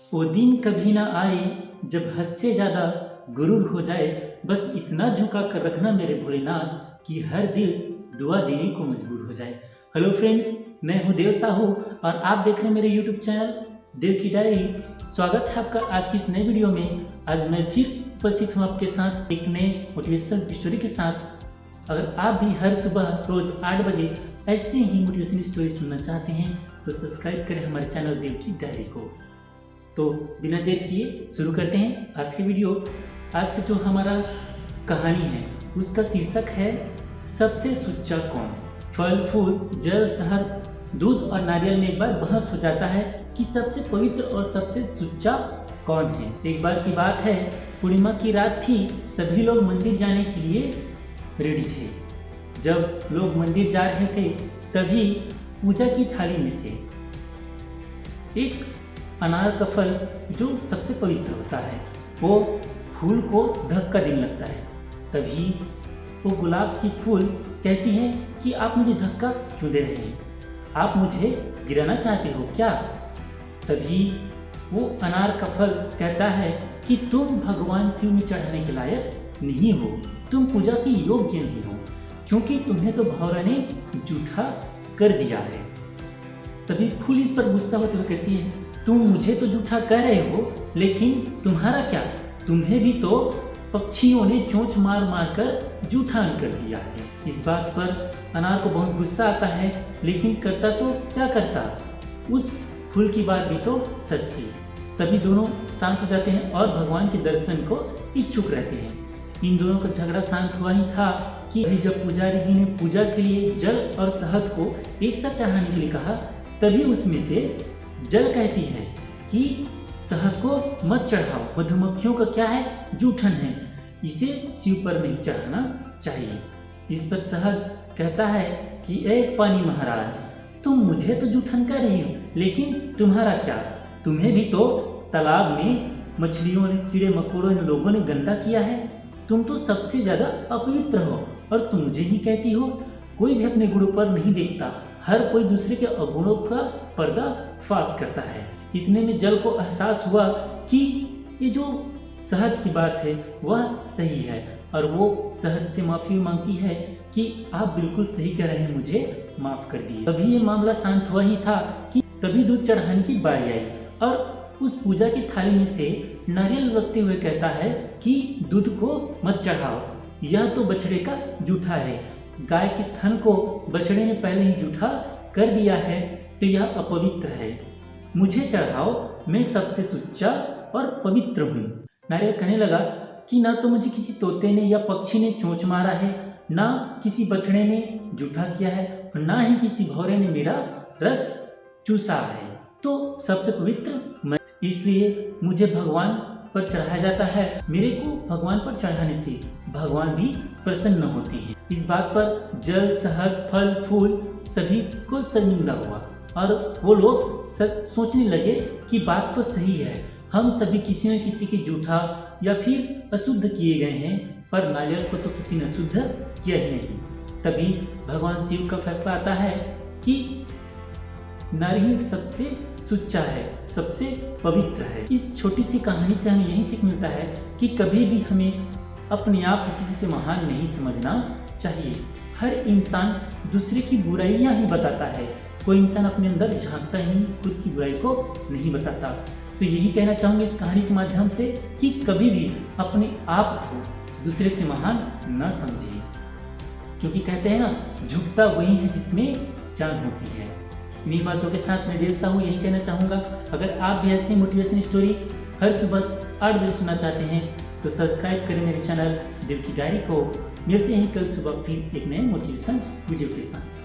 वो दिन कभी ना आए जब हद से ज़्यादा गुरूर हो जाए, बस इतना झुका कर रखना मेरे भोलेनाथ कि हर दिल दुआ देने को मजबूर हो जाए। हेलो फ्रेंड्स, मैं हूँ देव साहू और आप देख रहे हैं मेरे यूट्यूब चैनल देव की डायरी। स्वागत है आपका आज की इस नए वीडियो में। आज मैं फिर उपस्थित हूँ आपके साथ एक नए मोटिवेशनल स्टोरी के साथ। अगर आप भी हर सुबह रोज 8 बजे ऐसे ही मोटिवेशनल स्टोरी सुनना चाहते हैं तो सब्सक्राइब करें हमारे चैनल देव की डायरी को। तो बिना देर किए शुरू करते हैं आज की वीडियो। आज का जो हमारा कहानी है उसका शीर्षक है सबसे सुच्चा कौन। फल, फूल, जल, शहद, दूध और नारियल में एक बार बहस हो जाता है कि सबसे पवित्र और सबसे सुच्चा कौन है। एक बार की बात है, पूर्णिमा की रात थी। सभी लोग मंदिर जाने के लिए रेडी थे। जब लोग मंदिर जा रहे थे तभी पूजा की थाली में से एक अनार का फल, जो सबसे पवित्र होता है, वो फूल को धक्का देने लगता है। तभी वो गुलाब की फूल कहती है कि आप मुझे धक्का क्यों दे रहे हैं, आप मुझे गिराना चाहते हो क्या। तभी वो अनार का फल कहता है कि तुम भगवान शिव में चढ़ाने के लायक नहीं हो, तुम पूजा के योग्य नहीं हो, क्योंकि तुम्हें तो भौरा ने जूठा कर दिया है। तभी फूल इस पर गुस्सा होते हुए कहती है, तुम मुझे तो जूठा कह रहे हो, लेकिन तुम्हारा क्या, तुम्हें भी तो पक्षियों ने चोंच मार मार कर जूठा कर दिया है। इस बात पर अनार को बहुत गुस्सा आता है, लेकिन करता तो क्या करता, उस फूल की बात भी तो सच थी। तभी दोनों शांत हो जाते हैं और भगवान के दर्शन को इच्छुक रहते हैं। इन दोनों का झगड़ा शांत हुआ ही था कि अभी जब पुजारी जी ने पूजा के लिए जल और शहद को एक साथ चढ़ाने के लिए कहा, तभी उसमें से जल कहती है कि शहद को मत चढ़ाओ, मधुमक्खियों का क्या है, जूठन है, इसे शिव पर नहीं चढ़ाना चाहिए। इस पर शहद कहता है कि एक पानी महाराज, तुम मुझे तो जूठन कह रही हो, लेकिन तुम्हारा क्या, तुम्हें भी तो तालाब में मछलियों ने, कीड़े मकोड़ों ने, लोगों ने गंदा किया है। तुम तो सबसे ज्यादा अपवित्र हो और तुम मुझे ही कहती हो। कोई भी अपने गुणों पर नहीं देखता, हर कोई दूसरे के अवगुणों का पर्दा फाश करता है। इतने में जल को एहसास हुआ कि ये जो शहद की बात है वह सही है, और वो शहद से माफी मांगती है कि आप बिल्कुल सही कह रहे हैं, मुझे माफ कर दिए। तभी ये मामला शांत हुआ ही था कि तभी दूध चढ़ाने की बारी आई और उस पूजा की थाली में से नारियल रखते हुए कहता है कि दूध को मत चढ़ाओ, यह तो बछड़े का जूठा है। गाय के थन को बछड़े ने पहले ही जूठा कर दिया है, तो यह अपवित्र है। मुझे चढ़ाओ, मैं सबसे सुच्चा और पवित्र हूँ। नारियल कहने लगा कि ना तो मुझे किसी तोते ने या पक्षी ने चोंच मारा है, ना किसी बछड़े ने जूठा किया है, और ना ही किसी भौरे ने मेरा रस चूसा है, तो सबसे पवित्र मैं, इसलिए मुझे भगवान पर चढ़ाया जाता है। मेरे को भगवान पर चढ़ाने से भगवान भी प्रसन्न होते हैं। इस बात पर जल, शहद, फल, फूल सभी को शर्मिंदा हुआ और वो लोग सोचने लगे कि बात तो सही है, हम सभी किसी न किसी के जूठा या फिर अशुद्ध किए गए हैं, पर नारियल को तो किसी ने शुद्ध किया ही नहीं। तभी भगवान शिव का फैसला आता है कि नारियल सबसे सुच्चा है, सबसे पवित्र है। इस छोटी सी कहानी से हमें यही सीख मिलता है कि कभी भी हमें अपने आप को किसी से महान नहीं समझना चाहिए। हर इंसान दूसरे की बुराइयां ही बताता है, कोई इंसान अपने अंदर झांकता ही खुद की बुराई को नहीं बताता। तो यही कहना चाहूँगी इस कहानी के माध्यम से कि कभी भी अपने आप को दूसरे से महान न समझिए, क्योंकि कहते हैं ना, झुकता वही है जिसमें जान होती है। इन्हीं बातों के साथ मैं देव साहू यही कहना चाहूँगा, अगर आप भी ऐसी मोटिवेशन स्टोरी हर सुबह 8 बजे सुनना चाहते हैं तो सब्सक्राइब करें मेरे चैनल देव की डायरी को। मिलते हैं कल सुबह फिर एक नए मोटिवेशन वीडियो के साथ।